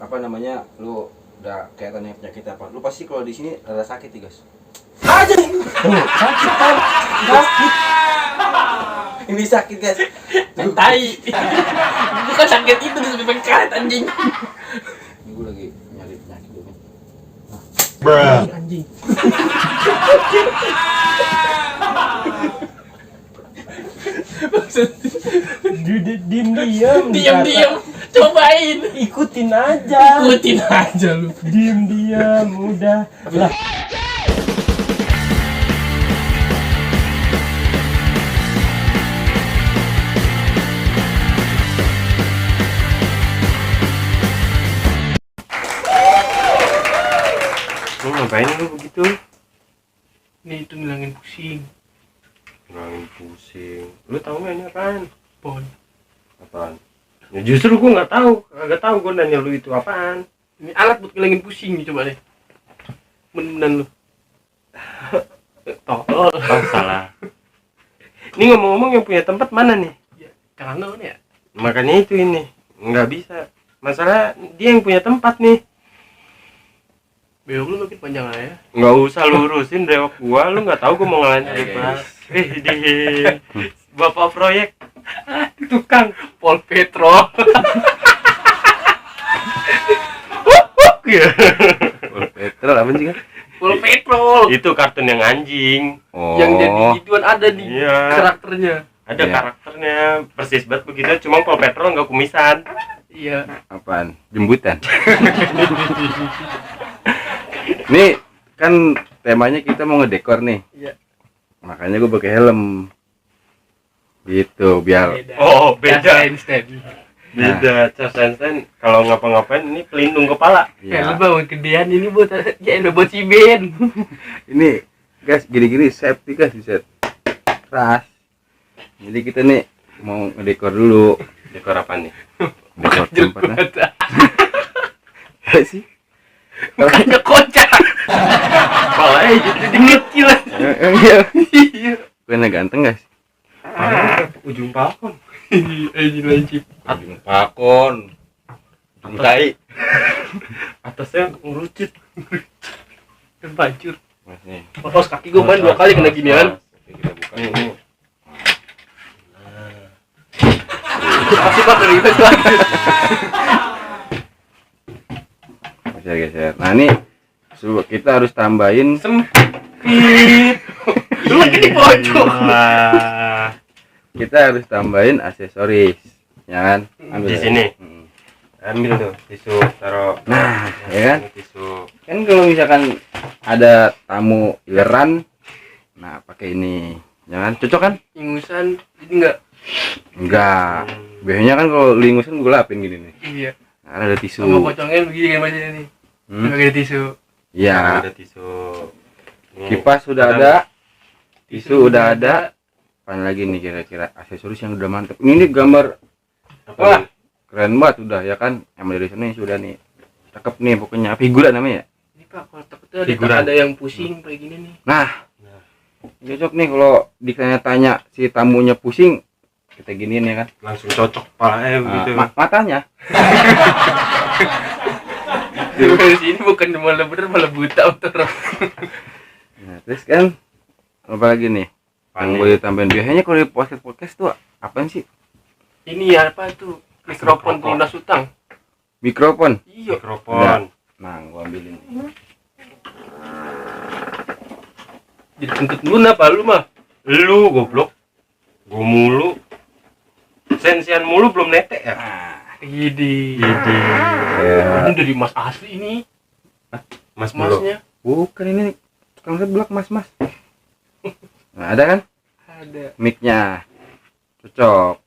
apa namanya, lu udah kayak tanya penyakit apa, lu pasti kalau di sini rada sakit nih guys. Aja sakit kan, sakit. Ini sakit guys. Tai. Bukan sakit itu lebih pengkaret anjing. Ini gue lagi nyari penyakit dulu. Anjing. Maksud diam. Cobain. Ikutin aja lu. Diam udah lah. Lu ngapain lu begitu? Nih itu ngilangin pusing. Ngilangin pusing. Lu tahu nggak ini apaan? Pon. Apaan? Ya justru gua nggak tahu. Kagak tahu gua nanya lu itu apaan. Ini alat buat ngilangin pusing nih, coba deh. Beneran lu. Tolol. Oh salah. Ini ngomong-ngomong yang punya tempat mana nih? Ya, kangen ya. Makanya itu ini nggak bisa. Masalah dia yang punya tempat nih. Bewok lu makin panjang aja. Nggak usah lu urusin brewok gua. Lu nggak tahu gua mau ngelain apa. Bapak proyek. Tukang Pol Petrol. Petrol apa sih kan? Pol Petrol. Itu kartun yang anjing. Oh. Yang jadi gituan ada di Iya. karakternya. Ada Iya. karakternya persis banget begitu. Cuma Pol Petrol nggak kumisan. Iya. Apaan? Jembutan. Nih kan temanya kita mau ngedekor nih. Iya. Makanya gue pakai helm. Gitu biar Oh, beda. Einstein. Beda. Charles Einstein kalau ngapa-ngapain ini pelindung kepala. Ya, lu ya. bawa gedean ini buat buat si Ben. Ini guys gini-gini safety guys set keras. Jadi kita nih mau ngedekor dulu. Dekor apa nih? Dekor tempatnya. Ya sih. Bukannya kocak. Kepalanya jadi kecil. Iya. Iya. Bukannya ganteng guys. Ujung pakon. Ini lancip. Ujung pakon. Ujung tai. Atasnya ngerucut. Kan pancur. Mas nih. Pas kaki gue main 2 kali kena ginian. Kita buka Nih, dulu. nih. Pasti bakal ribet lagi. Geser. Nah ini kita harus tambahin Sempit. Lu lagi di pojok. Lah. kita harus tambahin aksesoris, ya kan? Di sini. Hmm. Ambil tuh tisu, taruh. Nah, ya kan? Ini tisu. Kan kalau misalkan ada tamu ileran, nah pakai ini, ya kan? Cocok kan? Ingusan jadi enggak. Enggak. Biasanya kan kalau lingusan gue lapin gini nih. Iya. Nah, ada tisu. Sama pocongnya begini kan bacanya nih. Pakai tisu. Iya. Ada tisu. Nih. Kipas sudah ada, tisu udah ada. Apaan lagi nih kira-kira aksesoris yang udah mantep. Ini gambar Apa wah nih? keren banget udah ya kan. Yang dari sini sudah nih. Cakep nih pokoknya. Figura namanya. Ini Pak, kalau takutnya Figuran. ada yang pusing kayak gini nih. Nah, cocok nih kalau ditanya-tanya si tamunya pusing, kita giniin ya kan. Langsung cocok kepalanya begitu. Matanya. Di sini bukan malah bener malah buta terus. Nah, terus kan apa lagi nih? Yang Panik. boleh tambahin biasanya kalau di podcast tuh apaan sih? Ini apa tuh? Mikrofon pelunas utang. Mikrofon. Iya. Mikrofon. Nah, gua ambilin. Jadi kentut lu apa lu mah? Lu goblok. Gua mulu. Sensian mulu belum netek ya? Idi. Jadi Ya. Ini dari Mas asli ini. Mas belum. Masnya Bukan ini tukang seblak mas. Nah, ada kan? ada. Mic-nya. Cocok.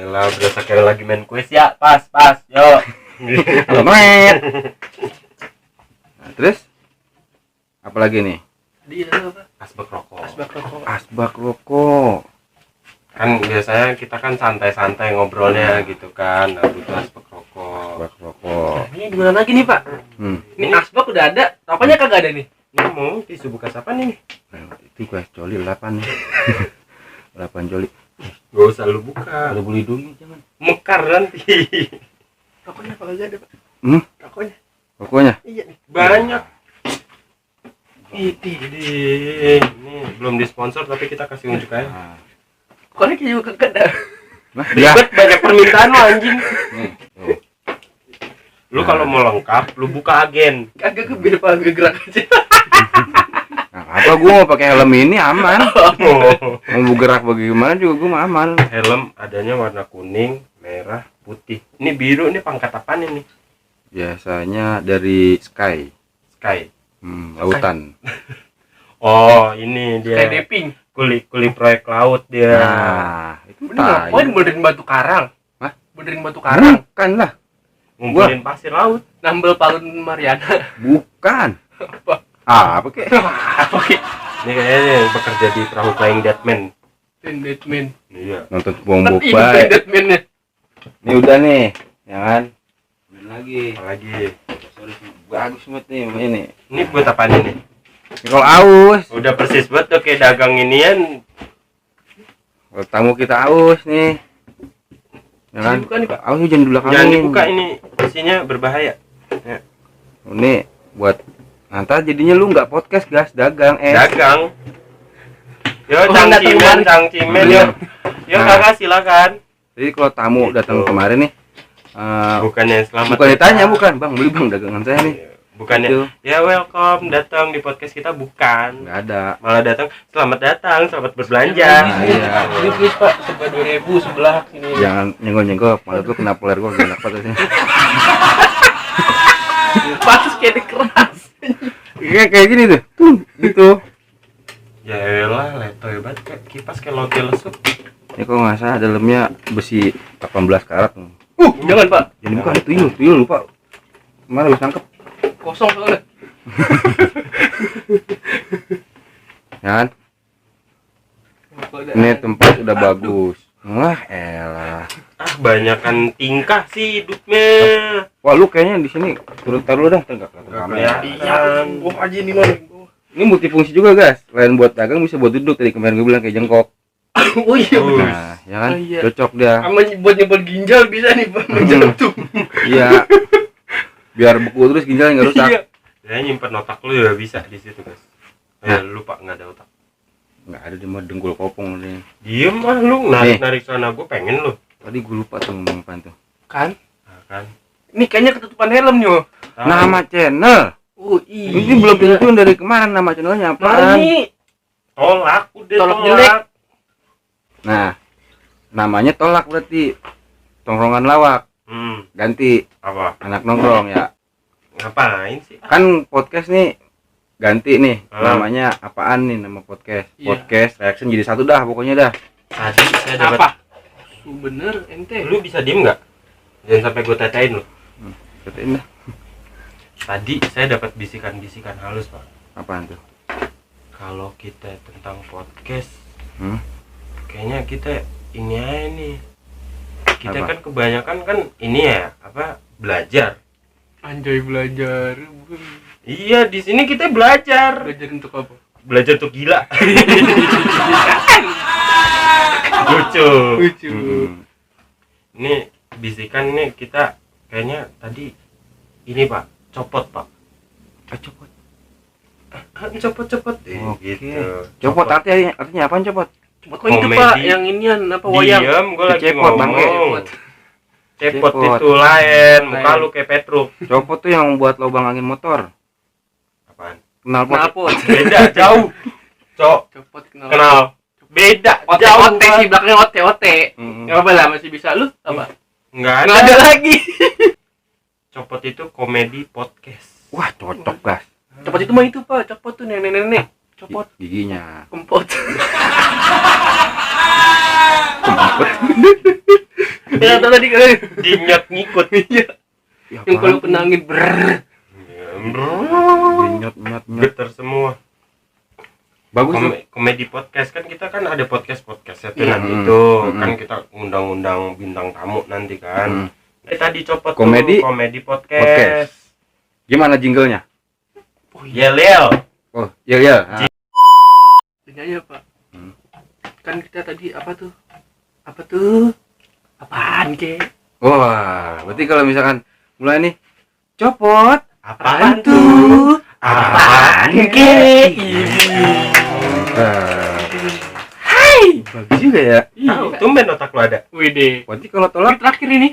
Elah, berasa kayak lagi main kuis ya. Pas, yuk. Alamet. Nah, terus apa lagi nih? Tadi ada apa? Asbak rokok. Asbak rokok. Asbak rokok. Kan biasanya kita kan santai-santai ngobrolnya gitu kan. Nah, butuh asbak rokok. Asbak rokok. Ini gimana lagi nih Pak? Ini asbak udah ada, rokoknya kagak ada nih. Ngomong tisu bekas apa nih? Nah, itu guys, coli 8 nih. 8 coli. Gak usah lu buka. Ada beli dulu jangan. Mekar nanti. Rokoknya Pak. Rokok aja deh, Pak. Rokoknya. Pokoknya. Iya nih. Banyak. Ini belum disponsor tapi kita kasih unjuk aja. Nah, Rokoknya juga kagak dah. ya. Ribet, banyak permintaan lo anjing. Nih, tuh. Lu kalau mau lengkap, lu buka agen. Kagak ke biar Pak gerak aja. Nah, apa gua mau pakai helm ini aman. Mau bergerak bagaimana juga gua mah aman. Helm adanya warna kuning, merah, putih. Ini biru, ini pangkat apaan ini? Biasanya dari Sky. Sky. Lautan. Oh, ini dia. Kayak deping. Kuli proyek laut dia. Nah, itu Bener ngapain benerin batu karang? Hah? Benerin batu karang. Bukan lah. Ngumpulin pasir laut. Nambel palun Mariana. Bukan. Apa? Apa kek? Apa ki? Ini kayaknya bekerja di perahu Flying Dutchman. Deadman. Iya. Nonton Bong Kan hidup Boba. Deadman-nya. Ini udah nih, ya kan? Udah lagi. Apalagi. Sorry, bagus banget nih ini. Ini buat apaan ini? Ini kalau aus, Udah persis banget tuh kayak dagang inian. kalau tamu kita aus nih. Ya kan? Dibuka nih, Pak. Aus jangan di belakang. Jangan dibuka, ini isinya berbahaya. Ya. Ini buat nanti jadinya lu nggak podcast gas dagang Dagang. Yo, Oh, datang kemarin. cangcimen yo. Yo, Nah. kakak silakan. Jadi kalau tamu Gitu. datang kemarin nih, Bukannya selamat. bukan ditanya, bukan bang beli bang dagangan saya nih. Bukannya Gitu. ya welcome datang di podcast kita, bukan. Nggak ada. Malah datang selamat datang, selamat berbelanja. Nah, iya. Ini please Pak, coba 2000 sebelah sini. Jangan nyenggol-nyenggol, malah tuh kena peler gua gak enak banget. Pas kayak keras. Kayak gini tuh, gitu. Ya elah, letoy banget kayak kipas kayak loge lesuk. Ini kalau nggak salah dalamnya besi 18 karat. Jangan Pak. Jadi bukan tuyul lupa. Kemarin lu tangkep. Kosong soalnya. Ya kan? Ini tempat udah bagus. Wah, elah. Ah, banyakan tingkah sih hidupnya. Wah, lu kayaknya di sini turun taruh dah, enggak kamera. Kelihatan. Wah aja nih Bang. Ini multifungsi juga, guys. Selain buat dagang bisa buat duduk, tadi kemarin gue bilang kayak jengkok. Oh iya. Nah, ya kan? Oh, iya. Cocok dia. Sama buat nyebol ginjal bisa nih Pak. Menjentuk. Iya. Biar beku terus ginjalnya enggak rusak. Iya. Ya nyimpen otak lu ya bisa di situ, guys. Ya lupa nggak ada otak. Enggak ada di mah dengkul kopong nih. Diem ah lu, narik sana, gue pengen lu. Tadi gue lupa tuh ngomong apaan tuh. Kan? Nah, kan. Ini kayaknya ketutupan helm nih. Tahu. Nama channel. Oh iya. Ini belum tentuin dari kemarin nama channelnya apaan. Ini Tolak, udah Tolak tolak. jelek. Nah, namanya tolak berarti. Tongkrongan lawak. Ganti Apa? anak nongkrong ya. Ngapain sih? Kan podcast nih ganti nih Hmm. namanya apaan nih nama podcast? Iya. Podcast reaction jadi satu dah pokoknya dah. Tadi saya dapat. apa? Bener ente. Lu bisa diem nggak? Jangan sampai gue tetein lu. Katain dah. Tadi saya dapat bisikan-bisikan halus, Pak. Apaan tuh? Kalau kita tentang podcast, Hmm? kayaknya kita ini aja nih. Kita Apa? kan kebanyakan kan ini ya, apa? Belajar. Anjay belajar. Iya, di sini kita belajar. Belajar untuk apa? Belajar tuh gila. Lucu. Lucu. Hmm. Ini bisikan nih kita kayaknya tadi ini Pak, copot Pak. Copot. Copot. Oke. Gitu. Copot artinya apaan copot? Cuma kok itu Komedi. Pak, yang inian apa wayang? Diam, gue lagi Cepot, bangke. ngomong. Cepot Cepot. itu lain, muka Lain. lu kayak Petruk. Copot tuh yang buat lubang angin motor. Apaan? Knalpot. Knalpot. Beda, jauh. Cok, Copot kenal. Beda, Ote jauh. ote sih belakangnya ote ote. Hmm. Enggak apa lah masih bisa lu apa? Enggak Enggak ada ada. lagi. Copot itu komedi podcast. Wah, cocok gas. Copot itu mah itu Pak, copot tuh nenek-nenek. Copot Giginya. kempot. Kempot. Ya tadi kan. Dinyot ngikut. Iya. Ya, Yang kalau apaan? kena angin brrrr. Nyot. Getar semua. Bagus tuh. Komedi podcast kan kita kan ada podcast ya tuh Iya. nanti Hmm. tuh Hmm. kan kita undang-undang bintang tamu nanti kan. Tadi copot Komedi- tuh, komedi podcast. podcast. Gimana jinglenya? Oh iya. Yel. Oh, iya. Ah. Nyanyi Pak. Hmm. Kan kita tadi apa tuh? Apa tuh? Apaan ke? Wah, berarti kalau misalkan Mulai nih. Copot. Apaan tuh? Apaan ke? Hai. Bagus juga ya. Tahu, tumben otak lu ada. Widih. Berarti kalau Ini tolak, terakhir ini.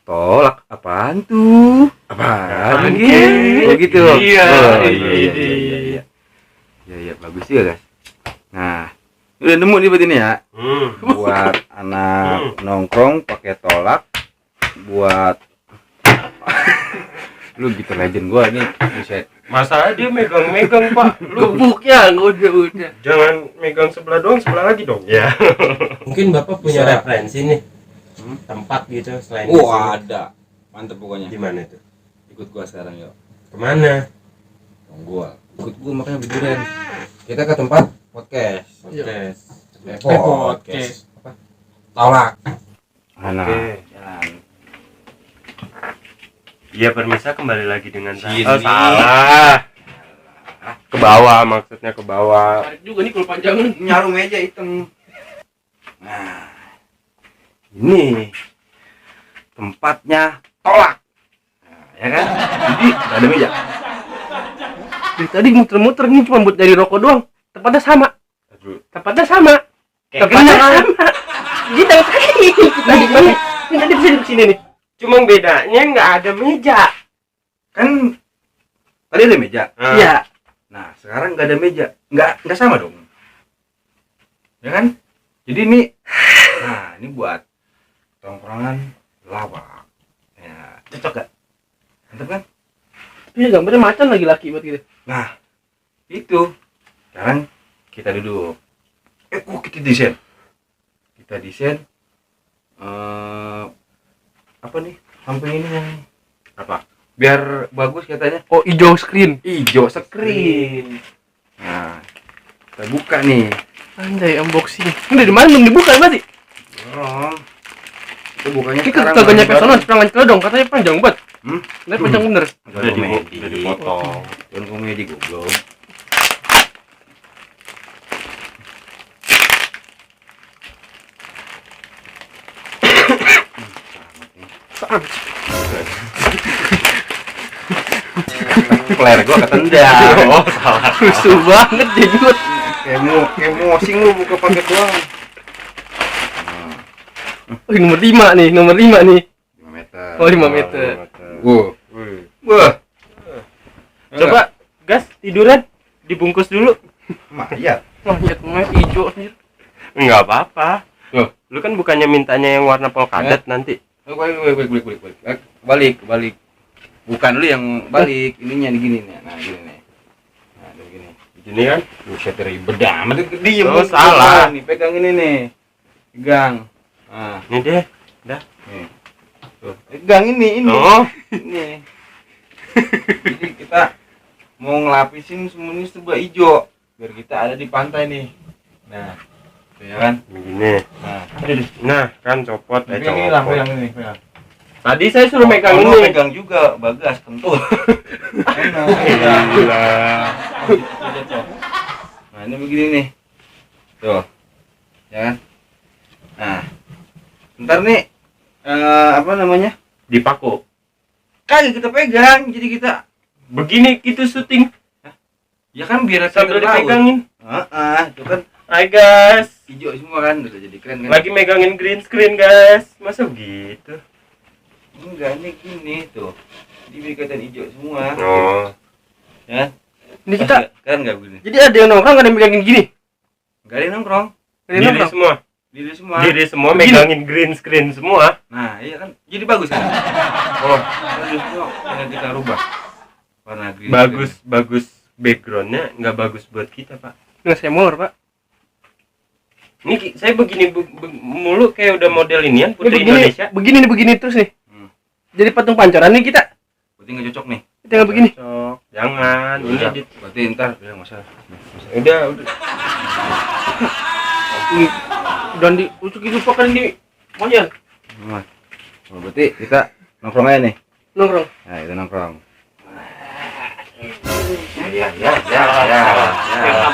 tolak apaan tuh? Apaan Apaan ke? ke? Oh gitu. Iya, Oh, iya. Iya, bagus juga guys. Nah, udah nemu nih buat ini ya. Buat anak nongkrong pakai tolak. Buat lu gitu legend gua nih, buset. Masalah dia megang-megang, Pak. Lu Gebuknya udah. jangan megang sebelah doang, sebelah lagi dong. Ya. Mungkin Bapak punya Bisa. referensi nih. Tempat gitu selain di sini. Ada. Mantep pokoknya. Di mana itu? Ikut gua sekarang yuk. Kemana? Gua. Ikut gua makanya beneran. Kita ke tempat podcast. Podcast. Podcast. Apa? Tolak. Mana? Oke. Jalan. Iya, permisa, kembali lagi dengan Sini. Oh, salah. Ke bawah, maksudnya ke bawah. Tarik juga nih kalau panjangan. Nyaru meja hitam. Nah, ini tempatnya tolak. Nah, ya kan? Jadi nggak ada meja. Dari tadi muter-muter nih cuma buat dari rokok doang. Tempatnya sama. Aduh. Tempatnya sama. Kayak Tempatnya kenal. sama. Kita tadi kita di mana? Ini tadi di sini nih. Cuma bedanya nggak ada meja. Kan tadi ada meja. Iya. Nah, sekarang nggak ada meja. Nggak sama dong. Ya kan? Jadi ini, nah ini buat tongkrongan lawak. Ya, cocok gak? Mantap kan? Ini gambarnya macan lagi laki buat gitu. Nah, itu. Sekarang kita duduk. Kok kita desain? Kita desain. Apa nih? Samping ini yang apa? Biar bagus katanya. Oh, hijau screen. Hijau screen. Nah, kita buka nih. Anjay, unboxing. Ini dari mana belum dibuka berarti? Belum. Kita bukanya Kita sekarang. kagak nyampe sono, serangan dong. Katanya panjang banget. Hmm? Ini panjang bener. Udah dipotong. Bukan komedi goblok. Saan. Player gua ketendang. Oh, salah. Rusuh banget jenggot. Kayak mosing lu buka paket doang. Oh, nomor 5 nih, nomor 5 nih. 5 meter. Oh, 5 meter. Wah. Coba gas tiduran, dibungkus dulu. Mayat. Mayat hijau anjir. Enggak apa-apa. Loh. Lu kan bukannya mintanya yang warna polkadot nanti. Balik. Bukan lu yang balik, ininya gini nih. Nah, gini nih. Nah, dari gini. Gini kan? Buset ribet amat. Diem. Oh, salah. Nih, pegang ini nih. Pegang. Nah, Ini deh. Dah. nih. Tuh, pegang ini. Oh. Ini. Jadi kita mau ngelapisin semuanya serba hijau biar kita ada di pantai nih. Nah, tuh ya kan? Begini. Nah, Nah, kan copot. pegang ini lah, pegang ini, pegang. Tadi saya suruh megang Oh, ini. pegang juga, Bagas, kentut. Enak. Gila. Nah, ini begini nih. Tuh. Ya kan? Nah. Ntar nih apa namanya? Dipaku. Kagak kita pegang, jadi kita Begini gitu syuting ya kan biar sambil kita tahu. dipegangin. Itu kan Hai guys. hijau semua kan, udah jadi keren kan? Lagi megangin green screen guys. Masa gitu? Enggak, ini gini tuh. Jadi kelihatan hijau semua. Oh. Ya. Ini kita Keren enggak begini? jadi ada yang nongkrong ada yang megangin gini. Enggak ada yang nongkrong. Ada yang Diri nongkrong. semua. Diri semua. Diri semua Begini. megangin green screen semua. Nah, iya kan? Jadi bagus kan? Oh, bagus kok. Yang kita rubah. Warna green. Bagus backgroundnya, nggak bagus buat kita pak. Nggak saya molor, Pak. Ini saya begini mulu kayak udah model inian Ini Putri begini, Indonesia. begini terus nih. Jadi patung pancoran nih kita. Berarti nggak cocok nih. Kita nggak begini. Cocok. Jangan. Ini Udah, di, berarti ntar udah masalah. udah. Dan di ucuk itu pakai di monyet Nah, oh, berarti kita nongkrong aja nih. nongkrong. Nah, kita nongkrong.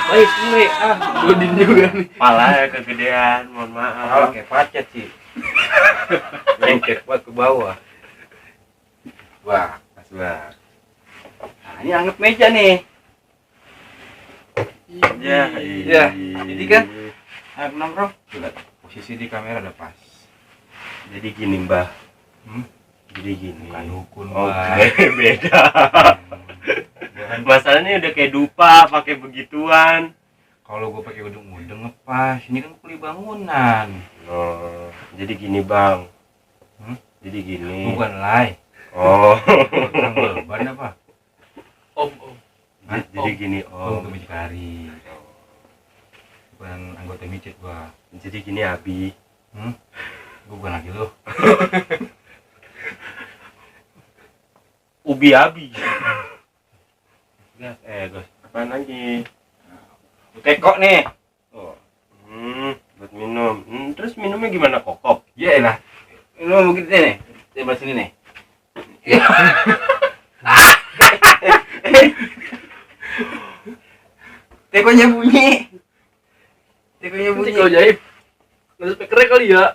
Baik nih, godin juga nih. Pala ya kegedean, mohon Kalau maaf. kayak pacet sih. Lengket buat ke bawah. Wah, Asbak. nah ini anggap meja nih. Ya, Iya. Jadi kan ayo nongkrong. Tuh, lihat, posisi di kamera udah pas. Jadi gini Mbah. Hmm? Jadi gini. Bukan dukun, Oke, Mbak. beda. Masalahnya udah kayak dupa pakai begituan. Kalau gue pakai udeng-udeng ngepas, ini kan kuli bangunan. Oh, jadi gini Bang. Hmm? Jadi gini. Bukan lay. Oh. Bukan beban apa? Om. Jadi gini Oh, Om. ke Micikari. Bukan anggota micit gua. Jadi gini Abi. Gua bukan laki lu. Ubi Abi. Gas, Gas. Apaan lagi? teko nih. Oh. Buat minum. Terus minumnya gimana kokop? Ya lah. Ini mau begitu nih. Coba sini nih. Tekonya bunyi. Tekonya bunyi. Teko jaib. Nggak ada speakernya kali ya.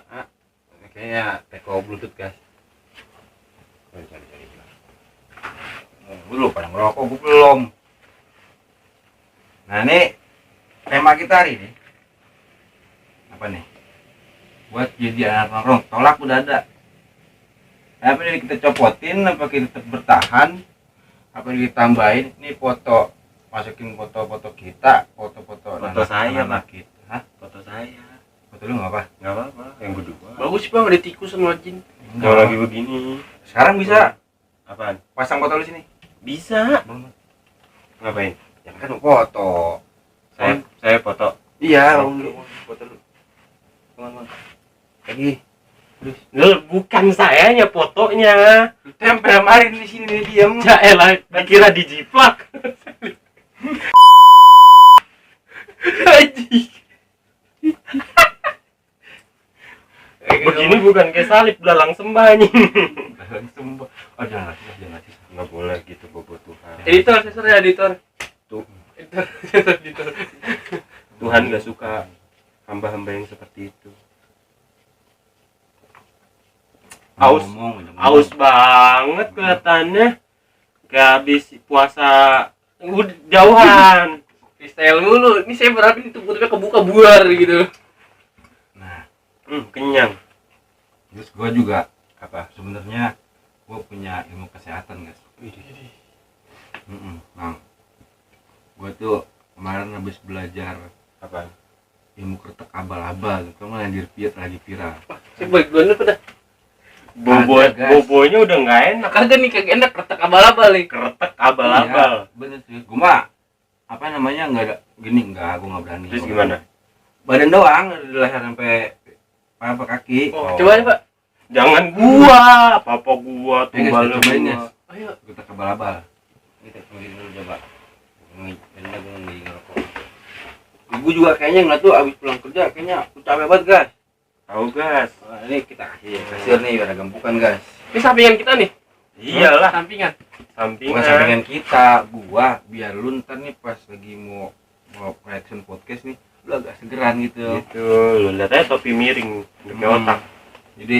Kayaknya teko bluetooth guys. Gue lupa pada ngerokok, gue belum. Nah ini tema kita hari ini apa nih? Buat jadi anak nongkrong, tolak udah ada. Apa ini kita copotin, apa kita tetap bertahan, apa ditambahin? Ini foto, masukin foto-foto kita, foto-foto Foto saya, anak Pak. kita. Hah? Foto saya. Foto lu nggak apa? Nggak apa-apa. Yang berdua. Bagus Bang, ada tikus sama jin. Kalau lagi begini. Sekarang bisa Apaan? pasang foto lu sini. Bisa. Ngapain? Ya kan foto. Saya foto. Iya, Oke. lu foto lu. Bang. Lagi. Loh, bukan sayanya fotonya. Lu tempel kemarin di sini nih diam. Ya elah, dikira dijiplak. Begini bukan kayak salib belalang sembah nih. Sembah. Oh jangan jangan. Nggak boleh gitu bobo Tuhan. Editor, saya editor. Tuh, Editor. Tuhan nggak suka hamba-hamba yang seperti itu. Aus. Aus banget kelihatannya. Kayak habis puasa udah jauhan. Freestyle dulu. Ini saya berharap ini tutupnya kebuka buar gitu. Nah, Kenyang. terus gua juga apa? Sebenarnya gua punya ilmu kesehatan, guys. Nah, gua tuh kemarin habis belajar Apa? ilmu kretek abal-abal. Itu mah lagi viral. Saya balik duluan pada. Ada, guys. Bobonya udah nggak enak. Kagak nih, kagak enak ketek abal-abal nih. Keretek abal-abal. Iya, bener sih. Gua mah apa namanya nggak ada gini, gua nggak berani. Terus gimana? Badan doang dari leher sampai apa kaki. Oh, coba ya, Pak. Jangan gua, papa gua Ya, guys, tumbalnya cobain, gua. guys. Ayo. Kita abal-abal. Kita tungguin dulu coba. Ini gua ngerokok. Ibu juga kayaknya ngeliat tuh abis pulang kerja kayaknya capek banget, guys. Tahu gas. Wah, ini kita kasih kasir nih biar agak bukan, guys. Ini sampingan kita nih. Iyalah, Sampingan. Bukan sampingan. sampingan kita, gua biar lu ntar nih pas lagi mau reaction podcast nih, lu agak segeran gitu. Gitu, lu lihat aja topi miring, udah kayak otak. Jadi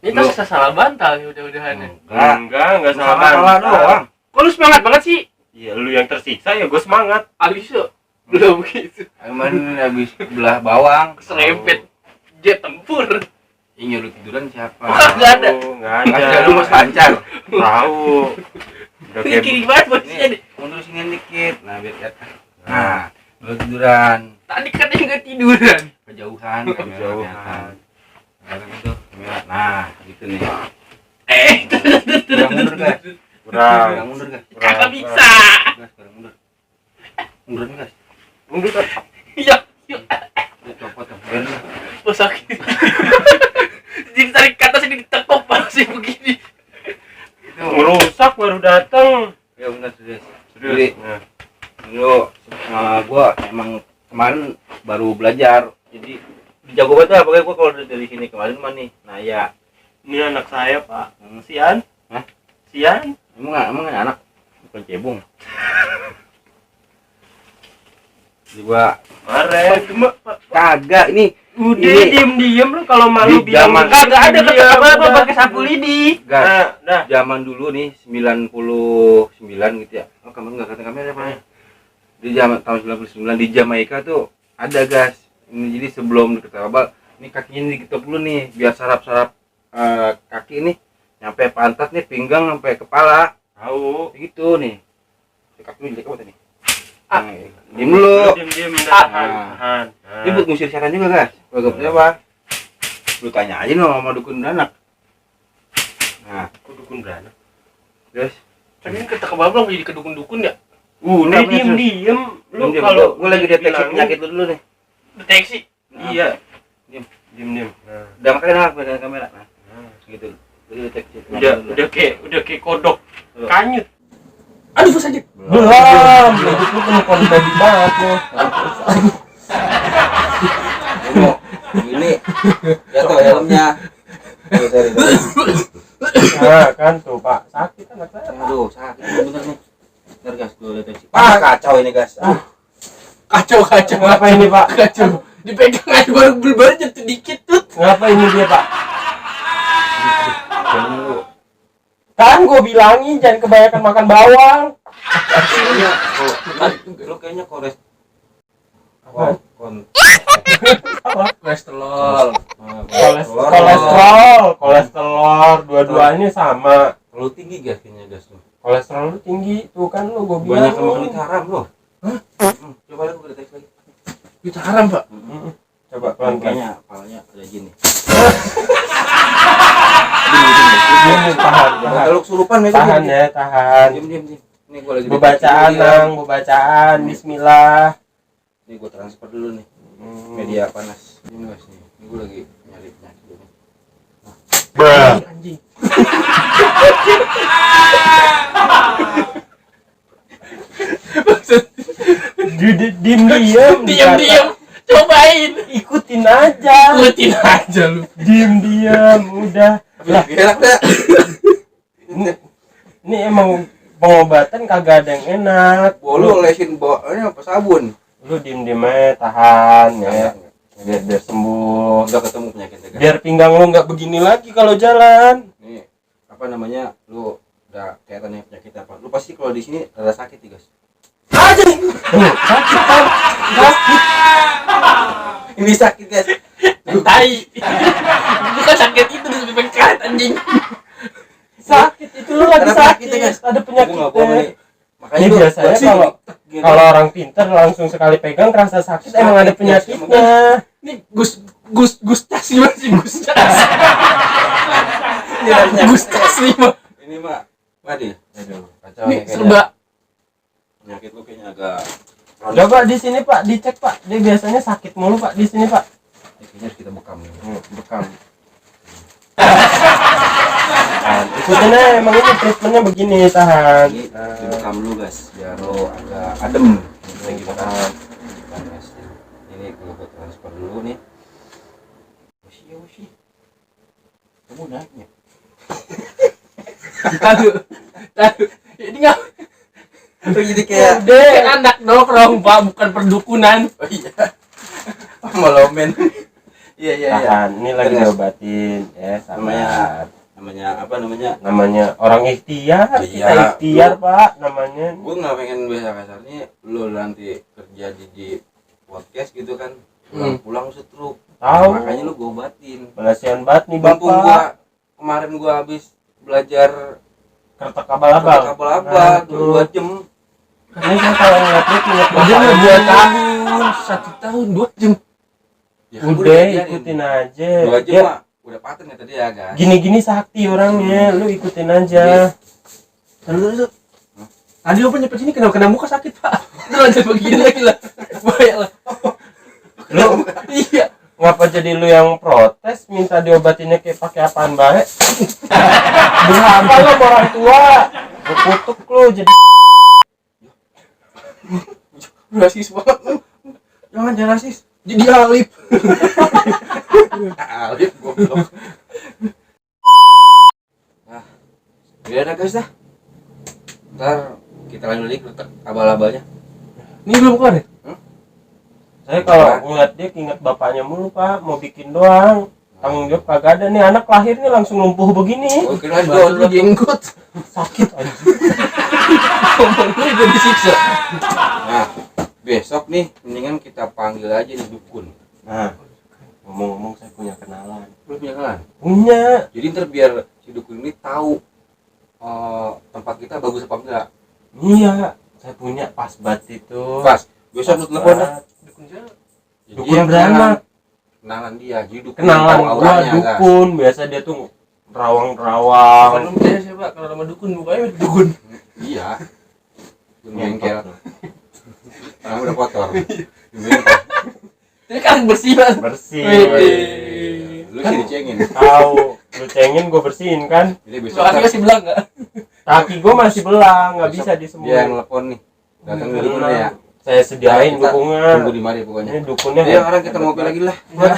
Ini tas salah bantal nih udah-udahan. Enggak salah salah bantal. doang. Kok lu semangat banget sih? Iya, lu yang tersiksa ya gue semangat. Abis itu belum begitu. Kemarin habis belah bawang, Serempet jet tempur. yang nyuruh tiduran siapa? Nggak ada. Nggak Nggak ada. ada, lu mau lancar. Tahu. Udah Ini kayak kiri banget posisinya nih. Mundur sini dikit. Nah, biar kelihatan. Nah, lu tiduran. Tadi katanya nggak tiduran. Kejauhan, kamera jauhan. kelihatan. Kelihatan itu kamera. Nah, gitu nih. Itu Kurang mundur, guys. kurang. Kurang mundur, guys. kagak bisa. Guys, kurang mundur. Mundur nih, guys. Mundur kan. Iya, iya. Lu copot tuh. Biar lu. Oh sakit. Jadi tarik kata sini ditekuk sih begini. Itu. Ngerusak baru datang. Ya benar, serius. Serius. Nah, Lu gua emang kemarin baru belajar. Jadi jago banget lah pokoknya gua kalau dari sini kemarin mah nih. Nah, ya. ini anak saya, Pak. Sian. Hah? Sian. Emang anak bukan cebong. Jadi gua Mare. kagak ini Udah Ini- diem lu kalau malu Di bilang zaman- Kagak ada diem, kata apa udah. pakai sapu lidi. Gas. Nah, dah. Zaman dulu nih 99 gitu ya. Oh, kamu enggak kata kamera apa? Di zaman tahun 99 di Jamaika tuh ada gas. Ini jadi sebelum deket abal, ini kakinya diketok dulu nih biar saraf-saraf kaki ini nyampe pantat nih, pinggang sampai kepala. Tahu. Gitu nih. Kaki lu jelek apa tadi? Diem dulu. Diem Ah. tahan. Ini buat ngusir setan juga, guys. Kalau gak percaya apa? Lu tanya aja no sama dukun beranak. Nah, Kok dukun beranak? terus Tapi ini kata kebablang jadi kedukun-dukun ya. Udah namanya terus. diem. Lu Diem, kalau gue lagi deteksi bilangin- penyakit lu dulu nih. Deteksi. Iya. Diem. Nah. Udah makanya nah, pegang kamera. Nah, gitu. Jadi deteksi penyakit lu dulu. Udah kayak kodok. Tuh. Kanyut. Aduh, bos aja. Belum. Itu penyakit babi banget lu. Ini jatuh helmnya. Sorry. Nah, kan tuh, Pak. Sakit anak saya. Aduh, sakit bener nih. Ntar gas gue deteksi. Kacau ini gas. Kacau. Ngapa ini, Pak? Kacau. Dipegang aja baru jatuh dikit tuh. Ngapa ini dia, Pak? Kan gue bilangin jangan kebanyakan makan bawang. Lu kayaknya kores. Apa? Kolesterol. Kolesterol, dua-duanya sama. Lu tinggi gas kayaknya gas lu. Kolesterol lu tinggi, tuh kan lu gue Banyak bilang. sama kulit haram lo. Hah? Coba lu gue deteksi lagi. Itu haram, Pak. Coba pelan-pelan. Kayaknya kepalanya ada jin nih. Ini tahan. Kalau kesurupan mereka Tahan ya, tahan. Diam. Ini gua lagi Bebacaan, deteksi dulu, Nang, bebacaan. Bismillah. ya. Ini gua transfer dulu nih. Media panas. Ini guys nih. Ini gua lagi nyari penyakit dulu. Anjing. Diam. Diam. Cobain. Ikutin aja. Ikutin aja lu. Diam. Udah. Lah, Enak dah. ini emang pengobatan kagak ada yang enak. Lu olesin ini apa sabun? Lu diem aja, tahan ya. Biar sembuh. Udah ketemu penyakitnya kan. Biar pinggang lu nggak begini lagi kalau jalan. Nih, apa namanya? Lu udah kelihatannya penyakit apa? Lu pasti kalau di sini rada sakit nih, guys. Aja. Sakit kan? Sakit. Ini sakit, guys. Tai. Bukan sakit itu di samping karet anjing. Sakit itu lu lagi Ada sakit. penyakitnya, guys. Ada Gua nggak bohong penyakitnya. nih. Makanya Ini lu biasanya bersih, gini. kalau orang pintar langsung sekali pegang kerasa sakit, Sakit, emang ada ya. penyakitnya. Ini Gus Tas gimana sih Gus Tas? Ini ada penyakit. Gus Tas nih, Pak. Ini mah waduh. Aduh, kacau Ini nih kayaknya. serba. Penyakit lu kayaknya agak Coba di sini Pak, dicek Pak. Dia biasanya sakit mulu Pak di sini Pak. kayaknya harus kita bekam nih. Bekam. Tahan. Ikutin aja, emang ini treatmentnya begini, tahan. Ini dibekam dulu, guys, biar lo agak adem. Ini gitu kan. Guys. Ini kalau gua transfer dulu nih. Ushi. Kamu naiknya. Tahu. Ini nggak Jadi kayak kayak anak nongkrong, Pak, bukan perdukunan. oh iya. Malomen. Iya. Tahan, ini lagi Terus. diobatin ya, sabar. Namanya apa namanya? Namanya orang ikhtiar, kita Iya. ikhtiar Pak, namanya. Gue nggak pengen bahasa kasarnya lo nanti kerja di podcast gitu kan, pulang setruk. Tahu. Makanya lu gue obatin. Kasihan banget nih Mumpung Bapak. gua kemarin gua habis belajar Kertas abal-abal. abal-abal Nah, tuh. 2 jam. Ini saya kalau ngeliat lu inget Dia Bapak. mah 2 tahun, 1 tahun, 2 jam. Ya, kan gua Udah diajarin. ikutin aja. 2 jam Dia mah udah paten kata dia kan. gini-gini sakti orangnya, lu ikutin aja. Terus. Tadi lu nyepet sini kena muka sakit, Pak. Itu lanjut begini lagi lah. Bahaya lah. Lu Iya. ngapa jadi lu yang protes minta diobatinnya kayak pakai apaan baik? Berapa lo sama orang tua? Lu kutuk lu jadi Rasis banget lu. Jangan rasis. Jadi Alif. Alif goblok. Nah, udah ada guys dah. Ntar kita lanjut lagi letak abal-abalnya. Ini belum keluar ya? Saya kalau ngeliat dia ingat bapaknya mulu Pak, mau bikin doang. Tanggung jawab kagak ada nih, anak lahirnya langsung lumpuh begini. Oh, kira dulu jenggot. Sakit aja. Ngomongnya udah disiksa. Nah, besok nih mendingan kita panggil aja nih dukun. Nah, ngomong-ngomong saya punya kenalan. Lu punya kan? Punya. Jadi ntar biar si dukun ini tahu tempat kita bagus apa enggak. Iya, saya punya pas banget itu. Pas, besok lu telepon dah. Dukun siapa? Jadi Dukun dia beranak. kenalan dia, jadi dukun Kenalan tahu gua auranya, kan? dukun, biasa dia tuh Bukan rawang-rawang. lu percaya siapa? Kalau nama dukun mukanya dukun. Iya. Dukun bengkel. Orang udah kotor. Dukun bengkel. Ini kan bersih banget. Bersih. Wih. Lu sih dicengin. Tahu, lu cengin gua bersihin kan. Jadi besok Soalnya masih belang nggak? Kaki gua masih belang, nggak bisa dia yang disembuhin. telepon nih. Datang ke dukunnya ya. Saya sediain Kita dukungan. Tunggu di mari pokoknya. Ini dukunnya Ayo orang kita ngopi lagi lah. Ya.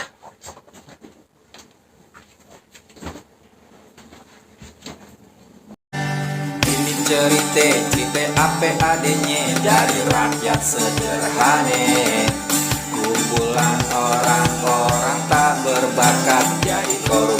Ini cerita apa adanya dari rakyat sederhana. Kumpulan orang-orang tak berbakat jadi korupsi.